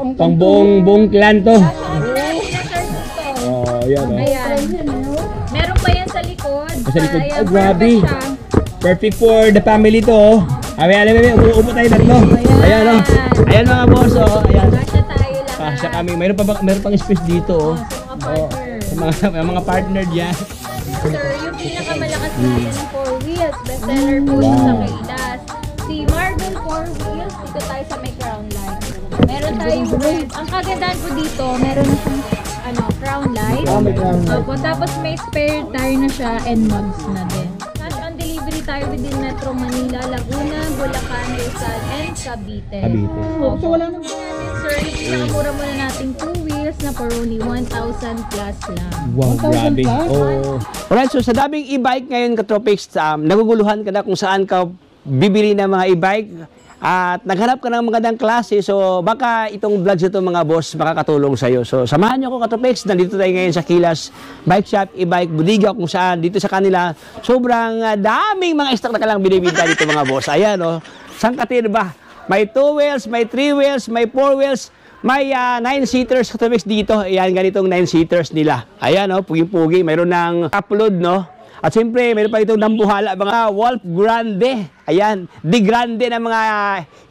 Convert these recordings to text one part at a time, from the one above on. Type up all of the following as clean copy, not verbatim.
Pang buong clan to. Oh, yan oh. Ayan. Meron pa yan sa likod. Sa likod. Ayan, Oh, grabe. perfect siya. Perfect for the family to oh. Ayan, upo tayo tatlo. Ayan oh. Ayan mga boss oh. Ayan. Kasya tayo lahat. Kasya kami. Mayroon pang space dito oh. Sa Sa mga partner diyan. Sir, yung pinakamalakas natin ng 4 wheels. Bestseller po yun sa Kailas. Si Marvel 4 wheels. Dito tayo sa may crown line. Meron tayong red. Ang kagandahan po dito, meron na siyang crown light. Opo, tapos may spare tire na siya and mugs na din. Cash on delivery tayo within Metro Manila, Laguna, Bulacan, Rizal, and Cavite. Opo. So wala naman natin, sir. Yung pinakamura muna nating 2 wheels na for only 1,000 plus lang. Wow, grabe. Oh. Alright, so sa daming e-bike ngayon, Katropics, naguguluhan ka na kung saan ka bibili ng mga e-bike at naghanap ka ng magandang klase. So baka itong vlogs ito mga boss makakatulong sa iyo. So samahan niyo ako Katropics. Nandito tayo ngayon sa Kilas Bike Shop, e-bike Budiga, kung saan dito sa kanila sobrang daming mga stock na kalang binibenta dito mga boss. Ayan oh. Sangkatin ba? May 2 wheels, may 3 wheels, may 4 wheels. May 9-seaters Katropics dito. Ayan, ganitong 9-seaters nila. Ayan, oh, pugi-pugi. Mayroon ng upload, no? At siyempre, mayroon pa itong nambuhala, mga Wolf Grande. Ayan, di grande na mga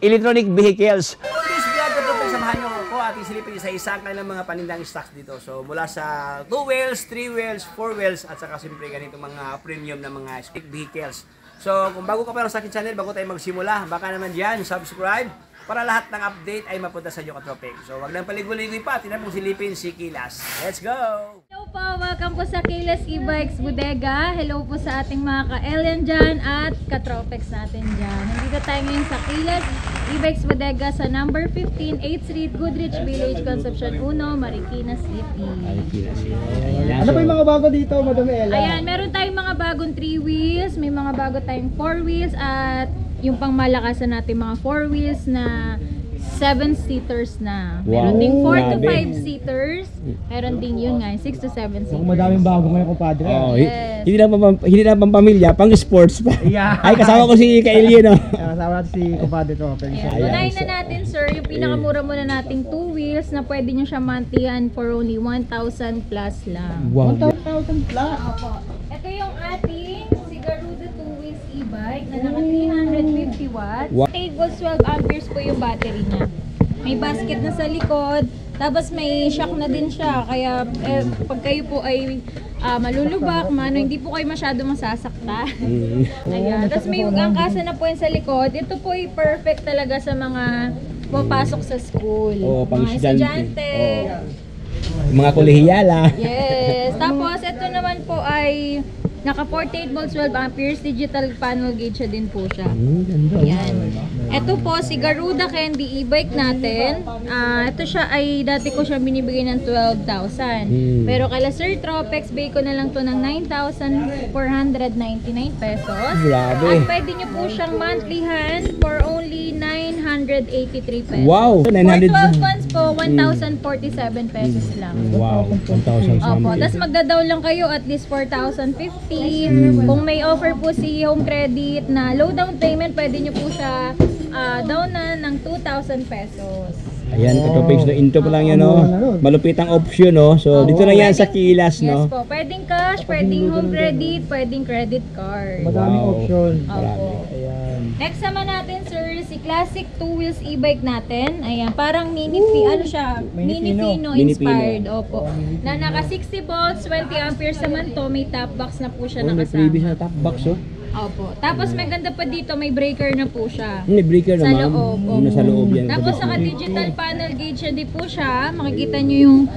electronic vehicles. This vlog, Katropics, samahan nyo ako at isilipin sa isang kanilang mga panindang stocks dito. So, mula sa 2 wheels, 3 wheels, 4 wheels, at saka siyempre ganitong mga premium na mga stick vehicles. So, kung bago ka pa lang sa akin channel, bago tayo magsimula, baka naman dyan, subscribe para lahat ng update ay mapunta sa iyo Katropics. So, wag nang paligoy-ligoy pa, tinapong silipin si Kilas. Let's go! Hello po, welcome po sa Kilas E-Bikes Bodega. Hello po sa ating mga ka-Ellen dyan at Katropics natin dyan. Nandito tayo ngayon sa Kilas E-Bikes Bodega sa number 15, 8th Street, Goodrich Village, Concepcion 1, Marikina City. Ano pa yung mga bago dito, Madam Ella? Ayan, meron tayong mga bagong 3 wheels, may mga bago tayong 4 wheels at yung pang malakasan natin mga 4 wheels na 7-seaters na. Meron ding 4 to 5-seaters. Meron din yun nga, 6 to 7-seaters. Madaming bago ngayon, kumpadre. Oh, Yes. hindi na pang pamilya, pang sports pa. Yeah. Ay, kasama ko si Kailio, no? Kasama natin si kumpadre ko. Ayan. Unahin na natin, sir, yung pinakamura muna nating 2 wheels na pwede nyo siya mantihan for only 1,000 plus lang. Wow. 1,000 plus. Opo. Ito yung ating Sigaruda 2 wheels e-bike na naka 350 watts. 8 volts 12 amperes po yung battery niya. May basket na sa likod, tapos may shock na din siya. Kaya pag kayo po ay malulubak, hindi po kayo masyado masasakta. Ayan. Tapos may angkasa na po yan sa likod. Ito po ay perfect talaga sa mga pumapasok sa school. Oh, pang mga estudyante. Mga kolehiyala. Yes. Tapos ito naman po ay naka 48 volts 12 amperes, digital panel gauge siya din po siya. Ayan. Ito po si Garuda Candy e-bike natin. Ito siya ay dati ko siya binibigay ng 12,000. Pero kala Sir Tropex bay ko na lang to ng 9,499 pesos. Grabe. At pwede nyo po siyang monthlyhan for only 983 pesos. Wow. For 900. 12 months po, 1,047 pesos lang. Wow. 1,000 Opo, something. tapos magda-down lang kayo at least 4,050. Kung may offer po si Home Credit na low down payment, pwede nyo po siya down na ng 2,000 pesos. Ayan, Katropics, no? Into pa lang yan, no? Malupit ang option, no? So, dito na yan sa Kilas, no? Yes po, pwedeng cash, pwedeng home credit, pwedeng credit card. Madaming option. Opo. Ayan. Next naman natin, sir, si classic 2 wheels e-bike natin. Ayan, parang mini siya? Mini Fino inspired. Opo. Na naka 60 volts, 20 amperes naman to. May top box na po siya May nakasama. freebies na top box, oh. Opo. Tapos may ganda pa dito, may breaker na po siya. May breaker Sa na, ma'am. loob. Nasa loob yan. Tapos Katropics. naka-digital panel gauge siya din po siya. Makikita nyo yung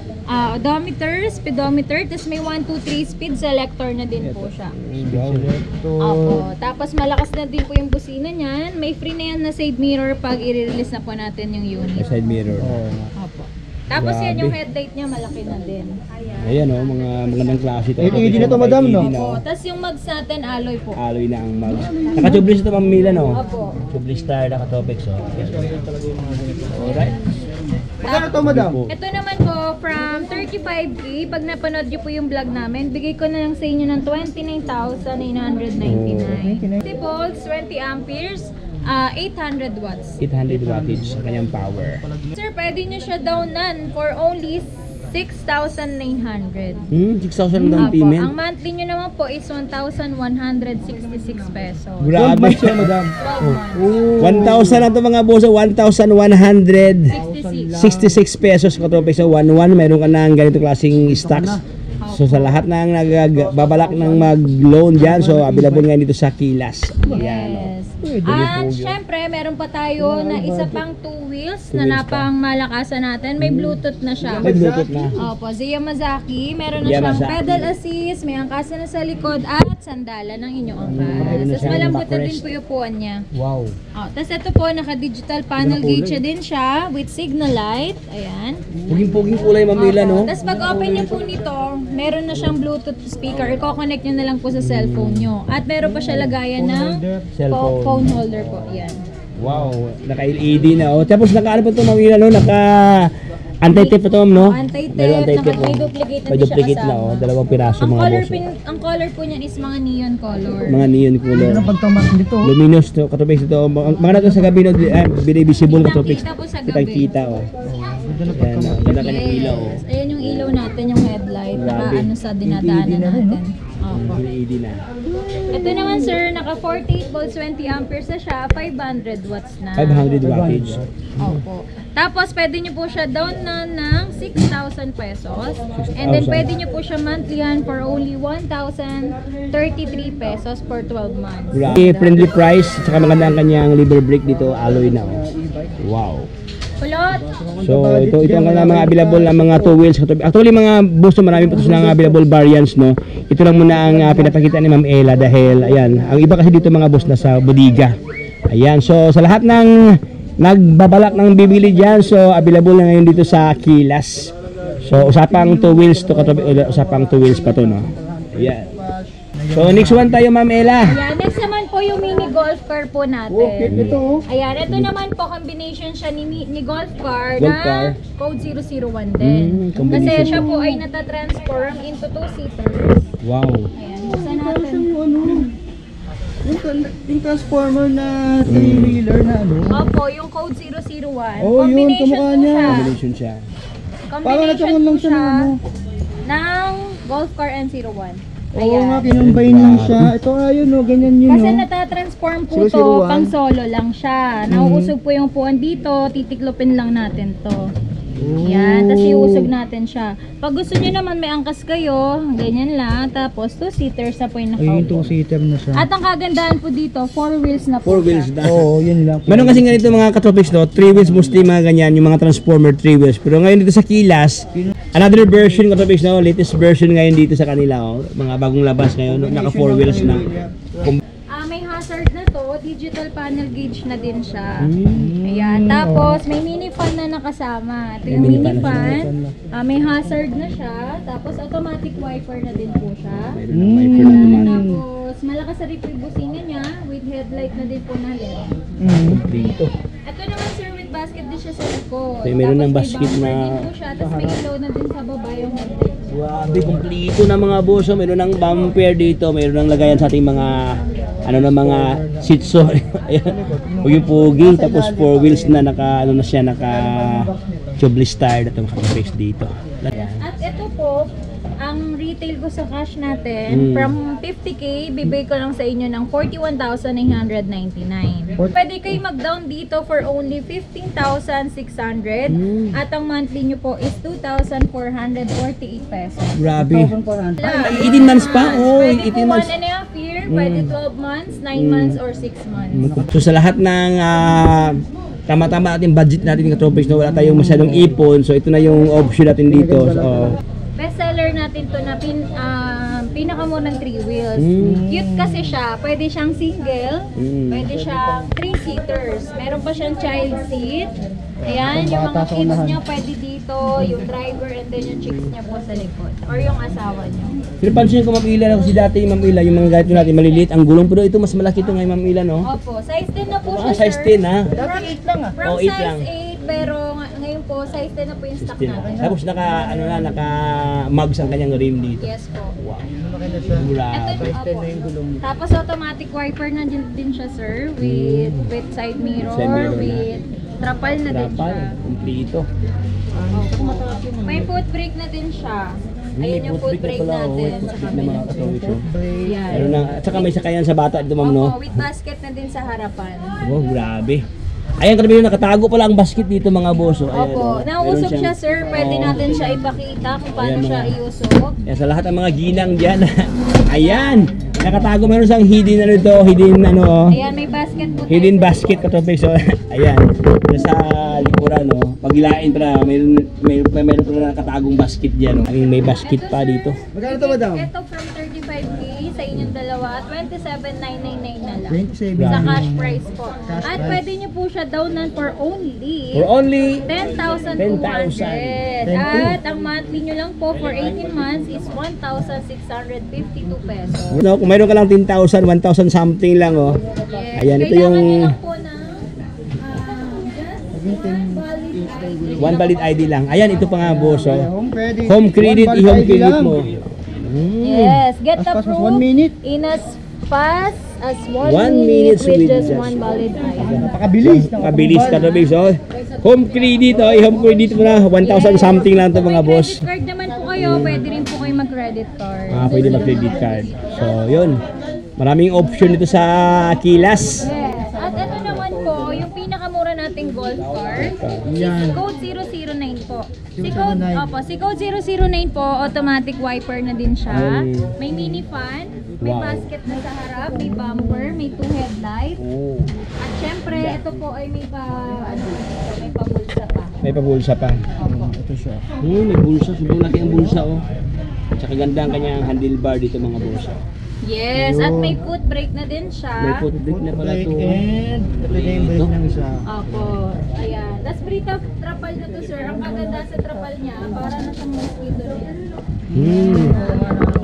odometer, speedometer, tapos may 1, 2, 3 speed selector na din po siya. Opo. Tapos malakas na din po yung busina niyan. May free na yan na side mirror pag i-release na po natin yung unit. May side mirror. Opo. Tapos Grabe. yan yung headlight niya, malaki na din. Ayan, oh, mga magandang klase ito. LED na to, madam, no? Opo. Tapos yung mags natin, alloy po. Alloy na ang mag. Naka-tubeless ito, Ma'am Mila, no? Opo. Tubeless tire, naka-Topex, oh. Alright. Magkano to, madam? Ito naman po, from 35K, pag napanood nyo po yung vlog namin, bigay ko na lang sa inyo ng 29,999. 20 volts, 20 amperes, 800 watts. 800 wattage sa kanyang power. Sir, pwede nyo siya downan for only 6,900. 6,000 down Apo, payment. ang monthly nyo naman po is 1,166 pesos. Grabe. 12 months. 1,000 na ito mga boss. 1,166 pesos katropics. So 1,1 meron ka ng ganito klaseng stocks. So sa lahat ng nagbabalak ng mag-loan dyan, so available nga dito sa Kilas. Ayan. Yes. At syempre, meron pa tayo na isa pang 2 wheels na napang malakasan natin. May Bluetooth na siya. May Bluetooth na. Opo, si Yamazaki. Meron na siyang Yamazaki. pedal assist, may angkasa na sa likod at sandala ng inyong angkas. Meron na Tapos siyang malambot na din backrest. po yung upuan niya. Wow. Tapos ito po, naka-digital panel gauge din siya with signal light. Ayan. Puging-puging kulay mamila, no? Tapos pag open niyo po nito, meron na siyang Bluetooth speaker. Iko-connect niyo na lang po sa cellphone niyo. At meron pa siya lagayan ng Cellphone. phone holder po. Yan. Wow, naka-LED na. Oh. Tapos naka-ano pa ito mamila, no? Anti-tape pa ito, no? Anti-tape, Meron anti-tape, may oh. duplicate na May din siya duplicate na, kasama. oh. Dalawang piraso Ang mga color boss. ang color po niyan is mga neon color. Mga neon color. Ano pagtamas dito? Luminous to, katopics ito. Mga natin sa gabi, no? Visible katopics. Kitang-kita po sa gabi. Kitang-kita, oh. Ayan, oh. Ganda ka ng ilaw, oh. Yes. Ayan yung ilaw natin, yung headlight. Grabe. Naka ano sa dinadaanan natin. Opo. LED na. Ito naman sir, naka 48 volts, 20 amperes na siya, 500 watts na. 500 wattage. Opo. Tapos pwede nyo po siya down na ng 6,000 pesos. And then 6,000. pwede nyo po siya monthlyhan for only 1,033 pesos for 12 months. Grabe. Friendly price, tsaka maganda ang kanyang liver brake dito, alloy na, oh. Wow. Kulot! So ito ang mga available na mga 2 wheels. Actually mga boss, marami pa ito silang available variants, no. Ito lang muna ang pinapakita ni Ma'am Ella dahil ayan, ang iba kasi dito mga boss nasa bodega. Ayan, so sa lahat ng nagbabalak ng bibili diyan, so available na ngayon dito sa Kilas. So usapang 2 wheels to, usapang 2 wheels pa to, no. Ayan. So next one tayo Ma'am Ella. Ayan, next naman po yung mini golf car po natin. Ito oh. Ayan, ito naman po combination siya ni golf car Golf na car. code 001 din. Kasi combination. siya po ay natatransform into 2-seaters. Wow. Ayan, buksan natin. Yung transformer na 3-wheeler na ano. Opo, yung code 001. Oh, yun, combination kamukha po niya. siya. Combination siya. Parang Combination nagkaroon po lang siya siya ng ano. ng golf car N01. Oo nga, Ayan. kinumbay niya siya. Ito ayun oh, ganyan yun Kasi oh. natatransform po to, 001. pang solo lang siya. Nauusog po yung puwan dito, titiklopin lang natin to. Yan, tapos iusog natin siya. Pag gusto nyo naman may angkas kayo, ganyan lang. Tapos 2-seaters na po yung Ayun, nakaupo. 2-seater na siya. At ang kagandahan po dito, 4 wheels na po 4 wheels siya. na. Oo, yun lang. Meron kasi ganito mga katropics, no? 3 wheels mostly mga ganyan, yung mga transformer 3 wheels. Pero ngayon dito sa Kilas, another version katropics, no? Latest version ngayon dito sa kanila, oh. Mga bagong labas ngayon, no? Naka 4 wheels na. May hazard na to, digital panel gauge na din siya. Ayan, tapos may mini fan na nakasama. Ito yung May mini mini fan fan. May hazard na siya, tapos automatic wiper na din po siya. Meron ng wiper na Ayan, naman. tapos malakas sa repibusina niya with headlight na din po na LED. Dito. Ito naman sir, with basket din siya sa likod. Okay, meron ng Tapos basket may bumper na- din po siya, tapos may ilaw na din sa baba yung headlight. Grabe, kumplito na mga boss. Oh. Meron ng bumper dito, meron ng lagayan sa ating mga ano na mga sitso. Ayan. Pugi-pugi, tapos 4 wheels na naka ano na siya, naka tubeless tire na itong face dito. Ayan. At ito po, ang retail ko sa cash natin, from 50k, bibigay ko lang sa inyo ng 41,999. Pwede kayo mag-down dito for only 15,600 at ang monthly nyo po is 2,448 pesos. Grabe. 1,400. 18 months pa? Oh, Pwede 18 po months. 1.5 year, pwede 12 months, 9 months, or 6 months. So sa lahat ng tama-tama natin budget natin katropics na wala tayong masyadong ipon, so ito na yung option natin dito. So, Bestseller natin to na pinakamurang 3 wheels. Cute kasi siya. Pwede siyang single, pwede siyang 3-seaters. Meron pa siyang child seat. Ayan, yung mga kids niya pwede dito, yung driver and then yung chicks niya po sa likod. Or yung asawa niyo. pinapansin ko Ma'am Ila na kasi dati Ma'am Ila, yung mga ganito natin maliliit, ang gulong, pero ito mas malaki ito ngayon Ma'am Ila, no? Opo, size 10 na po siya, Size sir. 10 ha? Dati 8 lang ah. From Oh, 8 size lang. 8, pero ngayon po, size 10 na po yung stock natin. Tapos naka mugs ang kanyang rim dito. Yes po. Wow. Malaki na siya. Ito Grabe. yung gulong. Tapos automatic wiper na din siya, sir, with side mirror, Side mirror na. with trapal na din Trapal, siya. kumplito. May foot brake na din siya. Ayun yung foot brake natin sa na mga kabila. katropix. Yan. Meron na, at saka may sakayan sa bata dito, ma'am, no? Opo, with basket na din sa harapan. Oh, grabe. Ayan, karamihan nakatago pala ang basket dito, mga boss. Oh. Ayan, Opo, oh. nauusok Meron siya, siyang- sir. Pwede Oh. natin siya ipakita kung paano Ayan, siya mga- iusok. Ayan, sa lahat ng mga ginang dyan. Ayan, nakatago. Meron siyang hidden ano ito, hidden ano, oh. Ayan, may basket po. Hidden tayo, sir. basket katropix. So, ayan, yung sa likuran, no? Paghilain pala, meron pala nakatagong basket dyan. No? May basket Ito, pa sir, dito. Magkano to, madam? Ito from 35K sa inyong dalawa, 27,999 na lang. 27. Sa cash price po. Cash At price. pwede nyo po siya downan for only For only 10,200. 10,000. At ang monthly nyo lang po for 18 months is 1,652 pesos. no, kung mayroon ka lang 10,000, 1,000 something lang, oh. Yes. Ayan, ito Kailangan yung- nyo lang po ng just valid ID. One valid ID lang. Ayan, ito pa nga, boss, oh. Home credit. Home credit, One i-home valid credit lang. mo. Yes, get As the fast as proof 1 minute. in as fast as 1 1 minute minute with with just just one valid ID. Napakabilis. Kabilis ka to, babes, oh. Home credit, oh. I-home credit mo na. 1,000 something lang to, Kung mga may boss. credit card naman po kayo, pwede rin po kayo mag-credit card. Pwede mag-credit card. So, yun. Maraming option dito sa Kilas. Yes. At ito naman po, yung pinakamura nating golf cart. Yan. Si code 009 po. Si code 009 po, automatic wiper na din siya. May mini fan, may Wow. basket na sa harap, may bumper, may 2 headlight. Oh. At syempre, ito po ay may may pabulsa pa. May pabulsa pa. Opo. Ito siya. May bulsa. Sobrang laki ang bulsa, oh. At saka ganda ang kanyang handlebar dito, mga boss. Yes, at may foot brake na din siya. May foot brake na pala to. And ito na yung brake ng isa. Opo, ayan. Tapos Brita, trapal na to, sir. Ang maganda sa trapal niya, para na sa mosquito net.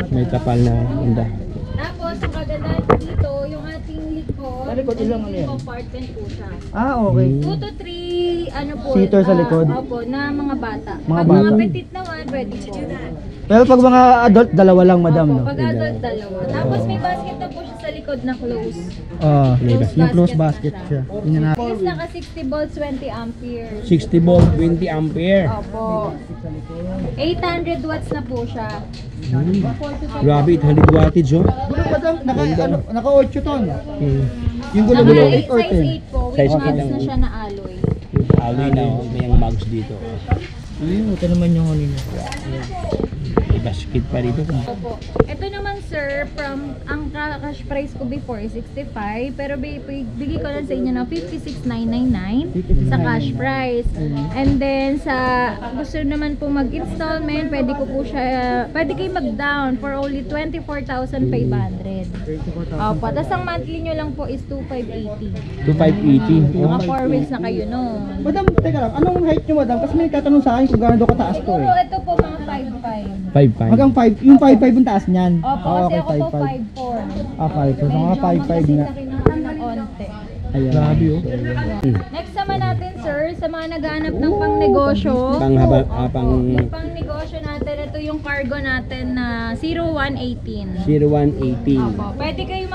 May tapal na ganda. Tapos, ang kagandahan po dito, yung ating likod, Sa likod, ilang ano yan? compartment po siya. Ah, okay. 2 to 3, ano po, Seater sa likod? Opo, na mga bata. Mga Pag bata. mga petit naman, pwede po. Pero pag mga adult, dalawa lang, madam, Opo, no? pag adult, dalawa. Tapos may basket na po siya sa likod na close. Ah, Close yung close basket basket na siya. Yun na. Is naka 60 volts, 20 amperes. 60 volt, 20 ampere. Opo. 800 watts na po siya. Grabe, 800 wattage, oh. Gulo, madam, naka 8 ton. Yung gulo Naka mo, 8 size or 10. 8 po, with Size 8 mags lang. na siya na alloy. Alloy na, oh. May ang mugs dito. Ito naman yung ano niya. May basket pa dito. Opo. Ito naman sir, from ang cash price ko before is 65, pero bigay ko lang sa inyo ng 56,999 sa cash price. And then sa gusto naman po mag-installment, pwede kayo mag-down for only 24,500. Opo, tapos ang monthly nyo lang po is 2,580. 2,580. Mga 4 weeks na kayo nun. Madam, teka lang, anong height nyo, madam? Kasi may tatanong sa akin kung gaano daw kataas to Siguro eh. ito po mga 5'5". 5,500. Hanggang 5, yung 5'5 yung taas niyan. Opo, Ah, kasi ako po 5'5. 5'4". Ah, 5. So, mga 5'5 na. ng onte. Ayan. Grabe, oh. Next naman natin sir, sa mga naghahanap ng pang-negosyo. Yung pang-negosyo natin, ito yung cargo natin na 0118. 0118. Opo, pwede kayo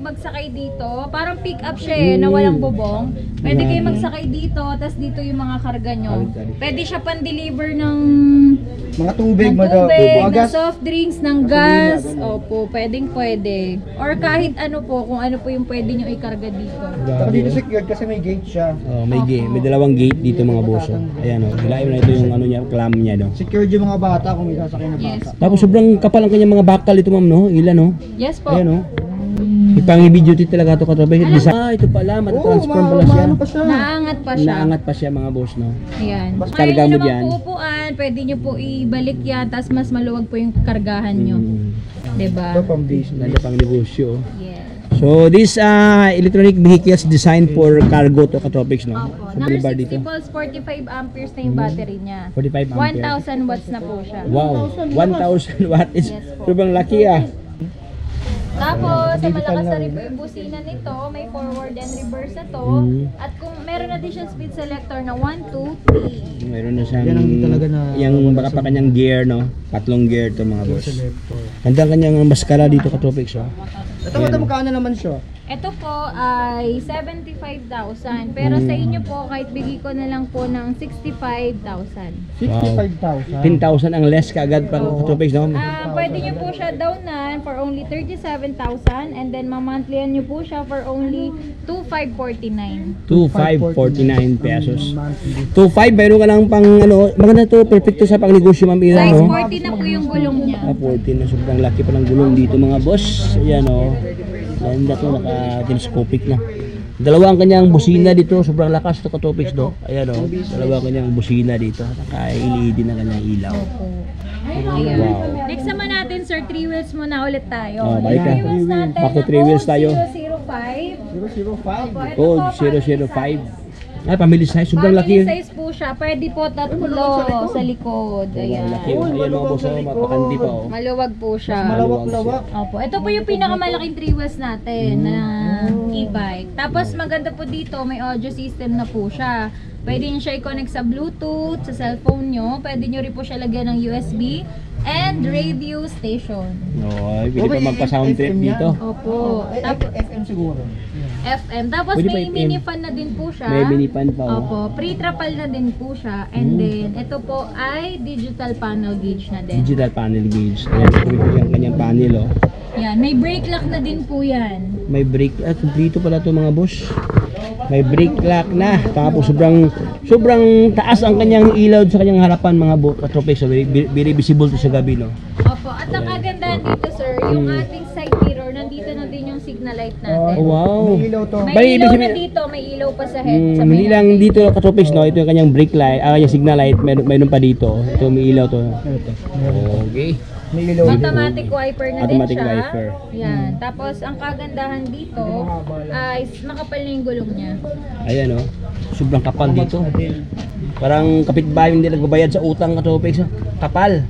magsakay dito. Parang pick up siya na walang bubong. Pwede kayo magsakay dito, tapos dito yung mga karga nyo. Pwede siya pan-deliver ng Mga tubig, ng madam. tubig, Mga ng gas. soft drinks, ng gas. Opo, pwede. Or kahit ano po, kung ano po yung pwede nyo ikarga dito. Saka dito secured kasi may gate siya. Oh, may gate, may dalawang gate dito, mga boss. Oh. Ayan, oh. Hilahin mo na ito yung ano niya, clam niya, no. Secured yung mga bata kung may sasakay na Yes. bata. Tapos sobrang kapal ang kanyang mga bakal ito, ma'am, no. Ilan, no. Yes po. Ayan, oh. Ipang-video dito talaga ito katrabaho. Ito pala, matatransform pala siya. Maano pa siya. Naangat pa siya. Naangat pa siya, mga boss, no. Ayan. Basta Kaya karga nyo mo naman dyan. pupuan, pwede nyo po ibalik yan, tapos mas maluwag po yung kargahan nyo. Diba? Ito pang base na. Nanda pang negosyo. Yes. So, this electronic vehicles designed for cargo to katropics, no. Opo. So, Naka balibar 60 dito. volts, 45 amperes na yung battery niya. 45 ampere. 1,000 watts na po siya. Wow, 1,000 watt is Yes po. sobrang laki, ah. Tapos, sa malakas na rin po yung busina nito, may forward and reverse na to. At kung meron na din siyang speed selector na 1, 2, 3. Meron na siyang Yan ang talaga na- yung baka pa kanyang gear, no? Tatlong gear to mga boss. Ganda ang kanyang maskara dito ka Tropics, oh. Ito madam, magkano naman siya? Ito po ay 75,000. Pero sa inyo po, kahit bigay ko na lang po ng 65,000. 65,000. 10,000 ang less kaagad pang ka Tropics, no? Pwede nyo po siya downan for only 37,000 and then mamonthlihan nyo po siya for only 2,549. 2,549 pesos. 2,500, mayroon ka lang pang ano, maganda to, perfecto sa pangnegosyo, Ma'am Ira, Size no? 40 na po yung gulong niya. 14 na, sobrang laki pa ng gulong dito mga boss. Ayan, oh. Ganda to, naka-telescopic na. Dalawa ang kanyang busina dito, sobrang lakas to ka Tropics, no? Ayan, oh. Dalawa ang kanyang busina dito, naka-LED na kanyang ilaw. Ayan. Wow. Next naman natin, sir, 3 wheels muna ulit tayo. Oh, balik ka. 3 wheels natin Back to na 3 wheels code tayo. 005. 005. Opo, ito Code po, family 005. Ay, family size, sobrang laki. Family size po siya. Pwede po tatlo sa likod. Sobrang laki. Ayan. Ayan mga boss, oh, mapakandi pa, oh. Maluwag po siya. Malawak-lawak. Opo. Ito po yung pinakamalaking 3 wheels natin na e-bike. Tapos maganda po dito, may audio system na po siya. Pwede nyo siya i-connect sa Bluetooth, sa cellphone nyo. Pwede nyo rin po siya lagyan ng USB and radio station. Oh, pwede pa magpa-sound trip dito. Opo. Tapos FM siguro. FM. Tapos Pwede pa may FM. mini fan na din po siya. May mini-fan pa, oh. Opo. Pre-trapal na din po siya. And then, ito po ay digital panel gauge na din. Digital panel gauge. Ayan, ito yung kanyang panel, oh. Yan. May brake lock na din po yan. May brake, kumplito pala to mga boss. May brake lock na. Tapos sobrang taas ang kanyang ilaw sa kanyang harapan mga Tropics. So, very visible to sa gabi, no? Opo. At ang kagandahan dito, sir, yung ating side mirror, nandito na din yung signal light natin. Oh, wow. May ilaw to. May Bali, ilaw ibig na sabihin- dito. May ilaw pa sa head. Sa Hindi may lang natin. dito ka Tropics, no? Ito yung kanyang brake light, kanyang signal light, mayroon pa dito. Ito may ilaw to. Okay. May ilaw. Automatic wiper na Automatic din siya. wiper. Yan. Tapos, ang kagandahan dito ay makapal na yung gulong niya. Ayan, oh. Sobrang kapal dito. Parang kapitbahay hindi nagbabayad sa utang ka Tropics. Oh. Kapal.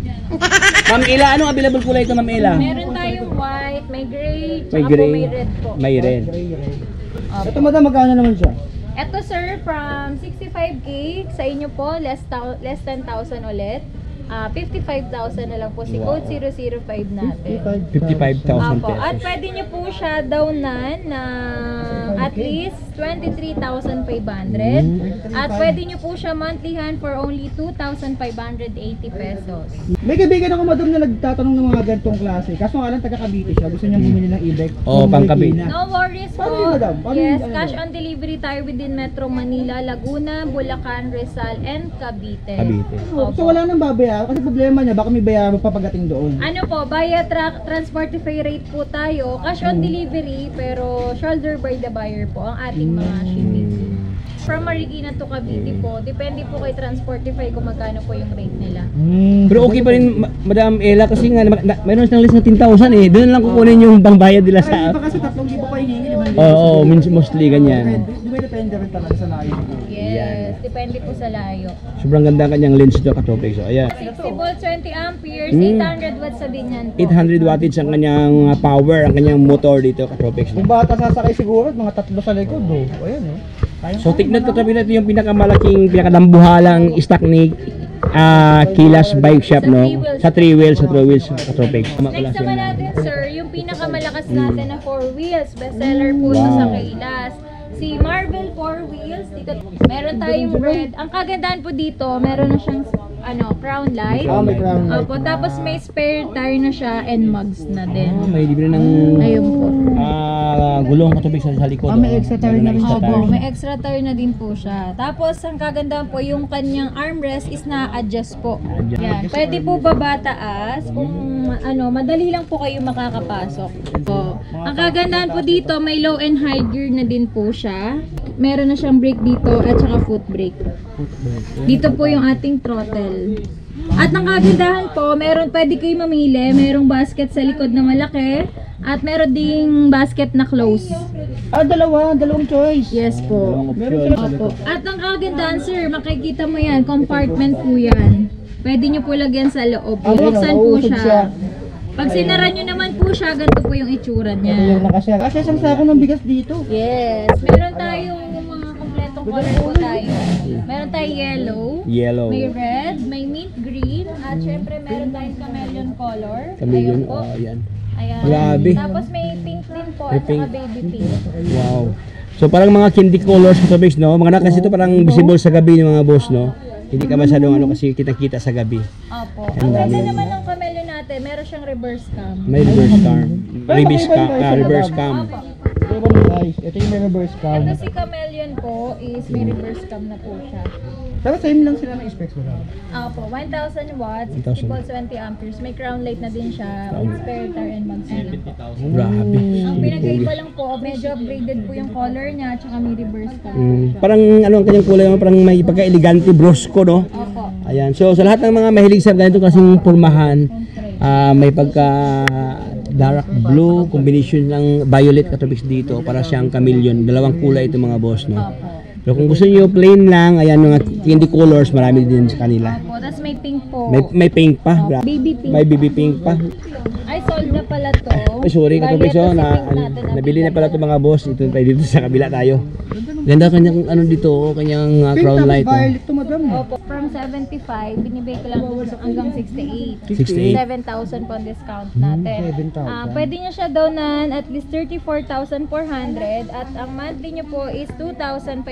Ma'am Ela, anong available kulay ito, Ma'am Ela? Meron tayong white, may gray, tsaka May po gray, may red po. may red. Opo. Ito madam, magkano naman siya? Ito sir, from 65k sa inyo po, less than 1,000 ulit. 55,000 na lang po si Wow. code 005 natin. 55,000 Opo. At pesos. pwede nyo po siya downan na at least 23,500. At pwede nyo po siya monthlyhan for only 2,580 pesos. May kaibigan ako madam na nagtatanong ng mga ganitong klase. Kaso nga lang taga Cavite siya. Gusto niya bumili ng e-bike. Oh, pang Cavite. No worries po. Paano yun, madam? Paano Yes, yun? cash on delivery tayo within Metro Manila, Laguna, Bulacan, Rizal, and Cavite. Cavite. So wala nang babayaran. Kasi problema niya, baka may bayaran pa pagdating doon. Ano po, via Transportify rate po tayo, cash on delivery, pero shoulder by the buyer po ang ating mga shipping. From Marikina to Cavite po, depende po kay Transportify kung magkano po yung rate nila. Pero okay pa rin, Madam Ella, kasi nga, mayroon silang list na 10,000 eh. Doon lang kukunin yung pangbayad nila Ay, sa... iba kasi 3,000 pa hinihingi. Oo, mostly ganyan. Depende rin talaga sa layo. Yes, depende po sa layo. Sobrang ganda ang kanyang lens dito ka Tropics. So, ayan. 60 volts, 20 amperes, 800 watts sa din yan po. 800 wattage ang kanyang power, ang kanyang motor dito ka Tropics. Kung bata sasakay siguro, mga 3 sa likod. Oh. Ayan oh. So tignan ko tabi natin yung pinakamalaking, pinakadambuhalang stock ni Kilas Bike Shop, no? Sa 3 wheels ka Tropics. Next naman natin sir, yung pinakamalakas natin na 4 wheels, bestseller po ito sa Kailas. Si Marvel 4 wheels, dito meron tayong red. Ang kagandahan po dito, meron na siyang crown light. May crown light. Opo, tapos may spare tire na siya and mugs na din. May libre ng Ayun po. gulong ka Tropics sa likod. May extra tire na rin. Opo, may extra tire na din po siya. Tapos, ang kagandahan po, yung kanyang armrest is na-adjust po. Yan. Pwede po babataas kung madali lang po kayo makakapasok. So, ang kagandahan po dito, may low and high gear na din po siya. Meron na siyang brake dito at saka foot brake. Dito po yung ating throttle. At ang kagandahan po, pwede kayo mamili. Merong basket sa likod na malaki. At meron ding basket na close. Dalawang choice. Yes po. Opo. At ang kagandahan sir, makikita mo yan, compartment po yan. Pwede nyo po lagyan sa loob. Bubuksan po siya. Pag sinara nyo naman po siya, ganito po yung itsura Ito niya. yung nakasya. Kasi isang sako ng bigas dito. Yes. Meron tayong mga kompletong color po tayo. Meron tayong yellow, may red, may mint green, at syempre meron tayong chameleon color. Chameleon, Ayun po. ayan. Ayan. Grabe. Tapos may pink din po May at saka pink. baby pink. Wow. So parang mga candy colors sa base, no? Mga kasi ito parang visible sa gabi ng mga boss, no? Hindi ka masyadong ano kasi kita-kita sa gabi. Opo. Ang Ang dami ganda yan. naman ng chameleon natin, meron siyang reverse cam. May reverse cam. Reverse cam. Opo. Ito yung guys. Ito yung may reverse cam. Ito si chameleon po is may reverse cam na po siya. Pero same lang sila ng specs mo. Opo, 1,000 watts, 1,000. 60 volts, 20 amperes. May crown light na din siya with spare tire and mag seal. Grabe. Ang pinag-iba lang po, medyo upgraded po yung color niya at saka may reverse cam. Parang ano ang kanyang kulay, parang may pagka-elegante brosco, no? Opo. Ayan. So sa lahat ng mga mahilig sa ganito kasing pormahan, may pagka dark blue combination ng violet katopics dito para siyang chameleon. Dalawang kulay ito mga boss, no? Opo. So kung gusto niyo plain lang, ayan mga candy colors, marami din sa kanila. Opo, tapos may pink po. May pink pa. Baby pink. May baby pink pa. Ay, sold na pala to. Ay, sorry Bali, katopics, ito oh, si na pink natin na nabili na pala ito mga boss. Ito tayo dito sa kabila tayo. Ganda kanyang ano dito, oh, kanyang crown light. Oh. Violet to madam. Opo, from 75, binibigay ko lang hanggang 68. 68. 7,000 po ang discount natin. 7,000. Pwede nyo siya downan at least 34,400 at ang monthly nyo po is 2,586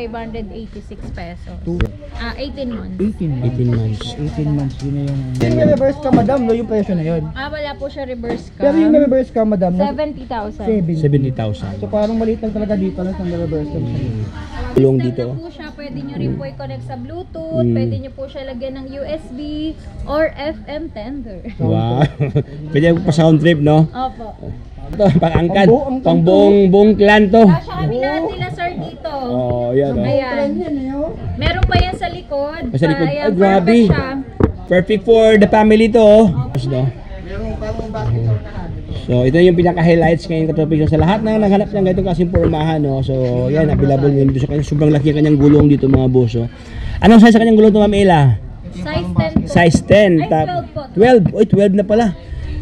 pesos. 18 months. 18 months. 18 months. 18 months, yun na yung... Yung may reverse cam madam, no? Yung presyo na yun. Wala po siya reverse Pero yung may cam. reverse cam madam, no? 70,000. 70,000. So parang maliit lang talaga dito lang ng reverse cam. Tulong Extend dito. na po siya, pwede nyo rin po i-connect sa Bluetooth, pwede nyo po siya lagyan ng USB or FM tender. Wow. Pwede pa sound trip, no? Opo. Ito, pang-angkan. Pang-buong Pang buong clan to. Kasya kami lahat nila sir dito. Oh, yan, oh. Ayan. Yan eh, oh. Meron pa yan sa likod. Sa likod. Ayan, Ay, grabe. perfect siya. Perfect for the family to, oh. No? So, ito yung pinaka-highlights ngayon katopik sa lahat na naghanap ng ganitong kasing pormahan, no? So, yan, available ngayon dito sa kanya. Sobrang laki ang kanyang gulong dito, mga boss, oh. Anong size sa kanyang gulong to, Ma'am Ella? Size 10 po. Size 10. Ay, 12 po. 12. Oy, 12 na pala.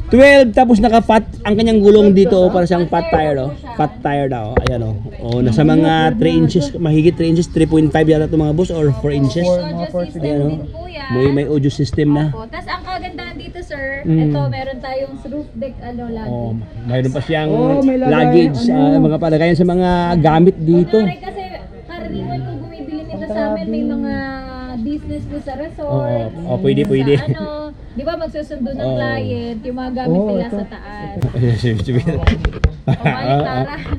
12 tapos naka-fat ang kanyang gulong dito, oh, para siyang fat tire, oh. Fat tire daw. Ayan, oh. Oh, nasa mga 3 inches, mahigit 3 inches, 3.5 yata ito mga boss or 4 inches. Audio system Ayan, oh. din po yan. May audio system na. Opo. Tapos ang kagandahan dito sir, ito meron tayong roof deck lagi. Oh, mayroon pa siyang may lagay, luggage, mga palagayan sa mga gamit dito. Kunwari kasi karaniwan po bumibili nito sa amin, may mga business po sa resort. Oh, pwede. Sa ano, di ba magsusundo ng client, yung mga gamit nila sa taas.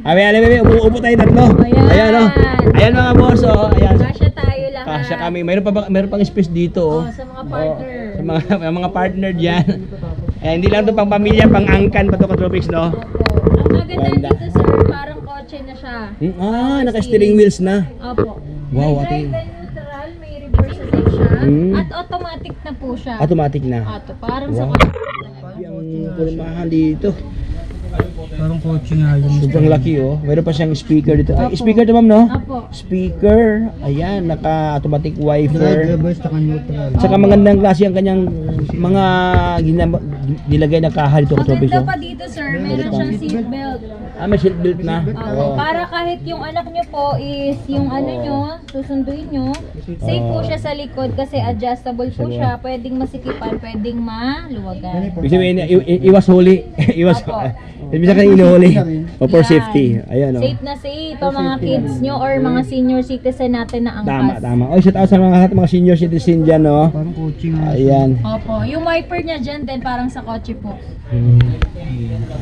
Abi, upo tayo tatlo. Ayan. Ayan, oh. Ayan mga boss, oh. Ayan. Kasya tayo lahat. Kasya kami. Mayroon pang space dito, oh. Sa mga partner. Sa mga partner diyan. Eh, hindi lang 'to pang pamilya, pang angkan pa to katropics, no? Opo. Ang maganda Ganda. dito sir, parang kotse na siya. Naka-steering wheels na. Opo. Wow, may ate. drive and neutral, may reverse assist siya. At automatic na po siya. Automatic na. Ato, parang sa Wow. kotse. Yung pulmahan dito. Parang kotse nga yun. Sobrang laki, oh. Mayroon pa siyang speaker dito. Ay, speaker to, ma'am, no? Apo. Speaker. Ayan, naka-automatic woofer. Reverse tsaka neutral. Saka magandang klase ang kanyang mga nilagay na kaha dito katropics, Maganda oh. pa dito sir, meron siyang seatbelt. May seatbelt na. Para kahit yung anak nyo po is yung ano nyo, susunduin nyo, safe po siya sa likod kasi adjustable po siya. Pwedeng masikipan, pwedeng maluwagan. Ibig sabihin, iwas huli. Iwas. Apo. Ibig sabihin, inuhuli. O for Yan. safety. Ayan, oh. Safe na safe ang mga kids nyo or mga senior citizen natin na angkas. Tama. Oy, shout out sa mga senior citizen dyan, no? Parang kotse nga. Ayan. Opo, yung wiper niya dyan din parang sa kotse po.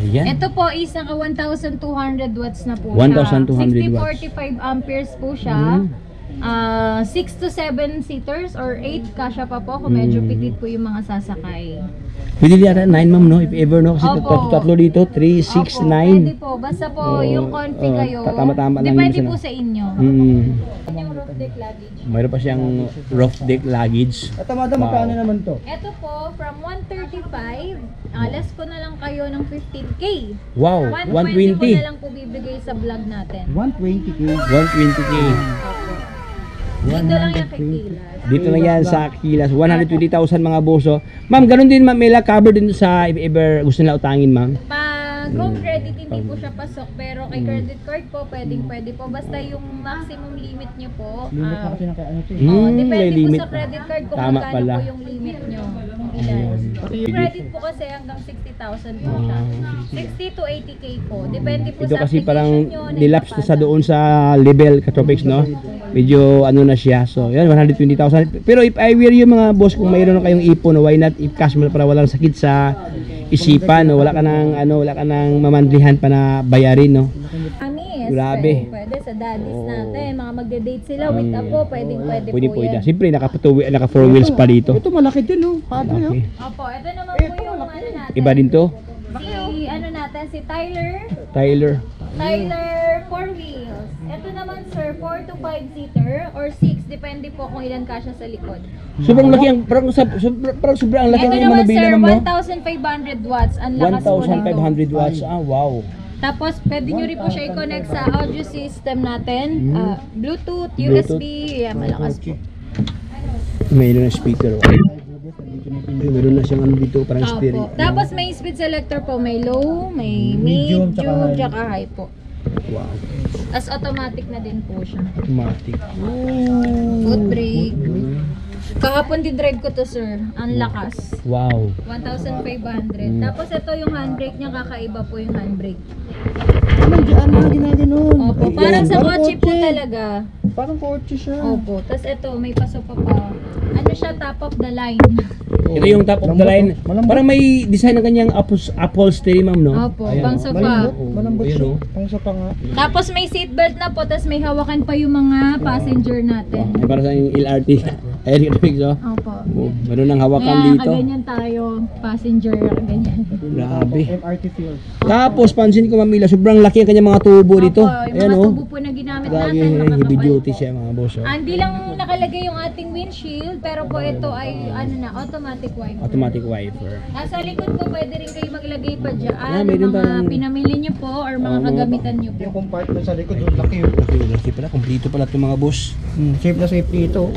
Ayan. Ito po is naka 1,200 watts na po siya. 1,200 watts. 60-45 amperes po siya. 6 to 7 seaters or 8 kasya pa po kung medyo petit po yung mga sasakay. Pwede yata 9, ma'am, no? If ever, no? Kasi Opo. tatlo dito, 3, 6, Opo, 9. pwede po. Basta po Oo, yung comfy kayo. tama-tama lang Depende yun po sa- sa inyo. Yung roof deck luggage. Mayroon pa siyang roof deck luggage. Ito madam, magkano naman to? Ito po, from 135, less ko na lang kayo ng 15K. Wow, 120 ko 120. na lang po bibigay sa vlog natin. 120k. 120K. Opo. Dito lang yung kay Kilas. Dito na yan sa Kilas, 120,000 mga boso. Ma'am, ganun din ma'am, may cover din sa if ever gusto nila utangin ma'am. Pag home credit, hindi po siya pasok. Pero kay credit card po, pwede po. Basta yung maximum limit nyo po. Limit na kasi na kaya ano siya. Depende may po limit. sa credit card kung Tama magkano pala. po yung limit nyo. Kung ilan. Yung credit po kasi hanggang 60,000 po siya. 60 to 80k po. Depende po Ito sa kasi application parang nyo. na nilapse na sa ipapasa. doon sa level Katropics, no? Medyo ano na siya. So, yan, 120,000. Pero if I were you mga boss, kung mayroon na kayong ipon, why not if cash mo para walang sakit sa isipan, no? Wala ka nang mamandlihan pa na bayarin, no? Anis. Grabe. Pwede sa daddies natin. Mga magde-date sila with apo. Pwede Pwede po po yan. ida. Siyempre, naka 4 wheels pa dito. Ito malaki din, oh. Padre, oh. Okay. Opo, ito naman po yung ano natin. Iba din to. Si Tyler. Tyler. Tyler 4 wheels. Ito naman sir, 4 to 5 seater or 6, depende po kung ilan kasya sa likod. Sobrang laki ang parang sobrang laki Ito ang naman sir, manubila mo. 1,500 watts. Ang lakas po nito. 1,500 watts. Ah, wow. Tapos pwede nyo rin po siya i-connect sa audio system natin. Bluetooth, USB, yeah, malakas po. Mayroon na speaker. Ay, meron na siyang ano dito, parang steering. Opo. Tapos may speed selector po, may low, may Medium, medium, tsaka tsaka high po. Wow. Tapos automatic na din po siya. Automatic. Foot brake. Kahapon din drive ko to sir. Ang lakas. Wow. 1,500. Tapos ito yung handbrake niya, kakaiba po yung handbrake. Ano dyan na ginaganon? Opo, parang sa kotse po talaga. Parang kotse siya. Opo. Tapos ito, may paso pa pa. Ano siya, top of the line. Ito yung top of the line. Malambot. Parang may design ng kanyang upholstery, ma'am, no? Opo, Ayan, pang oh. sofa. Malambot Ayun, siya. oh. Pang sa panga. Tapos may seatbelt na po, tapos may hawakan pa yung mga passenger natin. Ay, para sa yung LRT. Ayan, Katropics, oh. Opo. Oh, meron ng hawakan Kaya dito. kaganyan tayo, passenger, kaganyan. Grabe. MRT field. Tapos, pansin ko, Mamila, sobrang laki ang kanyang mga tubo dito. Opo, yung Ayan, mga oh. tubo po na ginamit Grabe, natin, heavy makakapal duty po. siya, mga boss, oh. Hindi lang nakalagay yung ating windshield, pero po ito ay ano na, automatic wiper. Automatic wiper. Nasa likod po pwede rin kayo maglagay pa dyan, mayroon mga pa ng- pinamili nyo po or mga mga- kagamitan nyo po. Yung compartment sa likod, yung laki yun. Laki pala, kompleto pala itong mga boss. Safe na safety ito.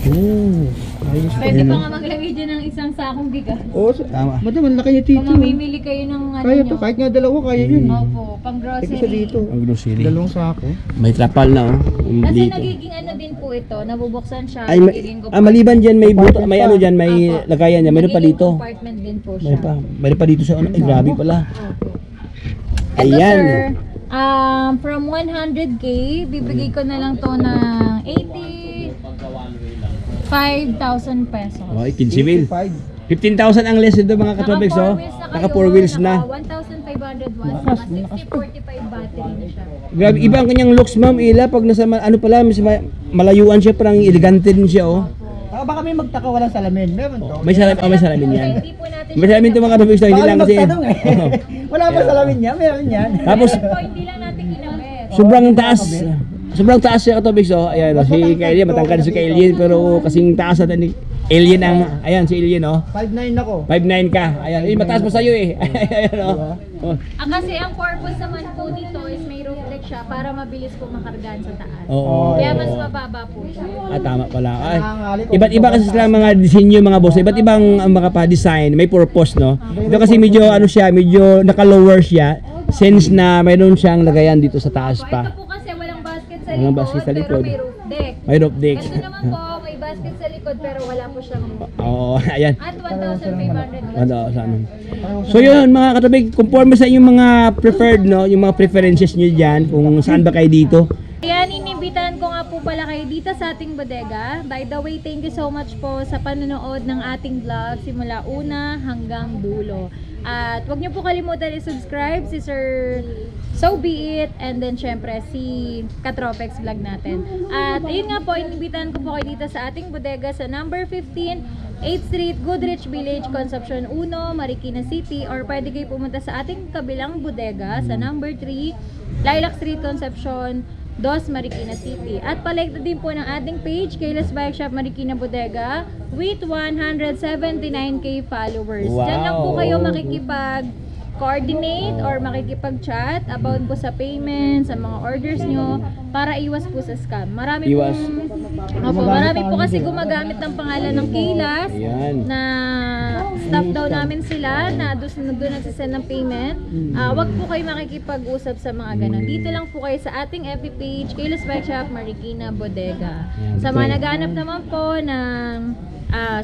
Oh, ayos. Pwede pa nga maglagay dyan ng isang sakong bigas. Oo, Tama. madam, ang laki niya Kung tito. mamimili kayo ng ano Kaya nyo. to, kahit nga dalawa, kaya yun. Opo, pang Ito sa grocery. dito. Ang grocery. Dalawang sako. May trapal na, oh. Yung Kasi dito. nagiging ano din po ito, nabubuksan siya. Ay, nagiging maliban dyan, may buto, may ano dyan, may Opo. lagayan niya. Meron pa Nagiging dito. compartment din po May siya. meron pa dito sa ano. Ay, grabe pala. Opo. Ito Ayan. sir, from 100k, bibigay ko na lang to ng 85,000 pesos. Oh, 15 mil. 5. 15,000 ang less ito mga Katropics, oh. Naka 4 wheels na. 1,500 watts, naka 6045 battery na siya. Grabe, iba ang kanyang looks, ma'am. Ila, pag nasa, ano pala, mas malayuan siya, parang elegante din siya, oh. Baka may magtaka walang salamin. Meron to. May salamin, may salamin yan. Hindi po natin May salamin ito mga Katropics, oh. Hindi Baka lang kasi. magtanong eh. Oo. Wala pa salamin niya, meron yan. Tapos, po, hindi lang natin kinabit. sobrang taas. Sobrang taas siya Katropics, oh. Ayan, oh, si Kailin, matangkad si Kailin, pero kasing taas natin ni Alien ang, ayan si Alien, oh. 5'9 ako. 5'9 ka. Ayan, eh, mataas pa sa'yo eh. Ayan, oh. Oh. Kasi ang purpose naman po nito is may roof deck siya para mabilis po makargaan sa taas. Oo. Kaya mas mababa po siya. Ah, tama pala. Ay, iba't iba kasi sila mga disenyo mga boss. Iba't ibang mga pa-design, may purpose, no? Ito kasi medyo ano siya, medyo naka-lower siya since na mayroon siyang lagayan dito sa taas Ito pa. po kasi walang basket sa Walang likod, basket sa pero likod. may roof deck. May rope decks. Ito naman po, may basket sa likod pero wala po siyang roof. Oo, ayan. At 1,500 Ano, sa ano. So yun mga katabig, conforme sa inyong mga preferred, no? Yung mga preferences nyo dyan, kung saan ba kayo dito. Ayan, inimbitahan ko nga po pala kayo dito sa ating bodega. By the way, thank you so much po sa panonood ng ating vlog simula una hanggang dulo. At huwag niyo po kalimutan i-subscribe si Sir So Be It and then syempre si Katropex vlog natin. At ayun nga po, inimbitahan ko po kayo dito sa ating bodega sa number 15 8th Street, Goodrich Village, Concepcion 1, Marikina City, or pwede kayo pumunta sa ating kabilang bodega sa number 3 Lilac Street, Concepcion 2, Marikina City. At palike na din po ng ating page, Kayla's Bike Shop Marikina Bodega with 179k followers. Wow. Diyan lang po kayo makikipag makikipag-coordinate or makikipag-chat about po sa payment, sa mga orders nyo, para iwas po sa scam. Marami Iwas. marami po kasi gumagamit ng pangalan ng Kaylas Ayan. na staff daw namin sila na doon nagsisend ng payment. Wag po kayo makikipag-usap sa mga ganun. Dito lang po kayo sa ating FB page, Kaylas Bike Shop, Marikina, Bodega. Sa mga naghanap naman po ng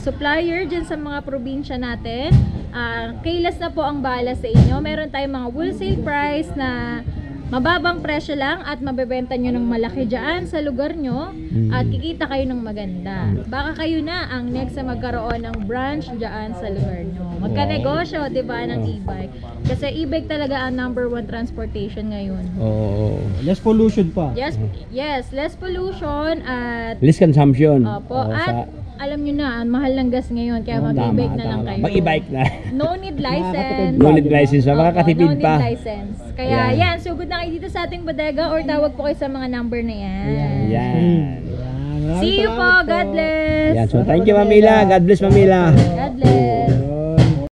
supplier dyan sa mga probinsya natin, Kaylas na po ang bahala sa inyo. Meron tayong mga wholesale price na mababang presyo lang at mabebenta nyo ng malaki dyan sa lugar nyo at kikita kayo ng maganda. Baka kayo na ang next na magkaroon ng branch dyan sa lugar nyo. Magka-negosyo, di ba, ng e-bike. Kasi e-bike talaga ang #1 transportation ngayon. Oo. Less pollution pa. Yes, less pollution at Less consumption. opo, Oo, at alam nyo na, ang mahal ng gas ngayon, kaya mag-e-bike na lang kayo. Mag-e-bike na. No need license. No need license pa, makakatipid no pa. need license. Kaya yan, sugod na kayo dito sa ating bodega or tawag po kayo sa mga number na yan. Yan. See you po. God bless. Yan. So, thank you, Mamila. God bless, Mamila. God bless.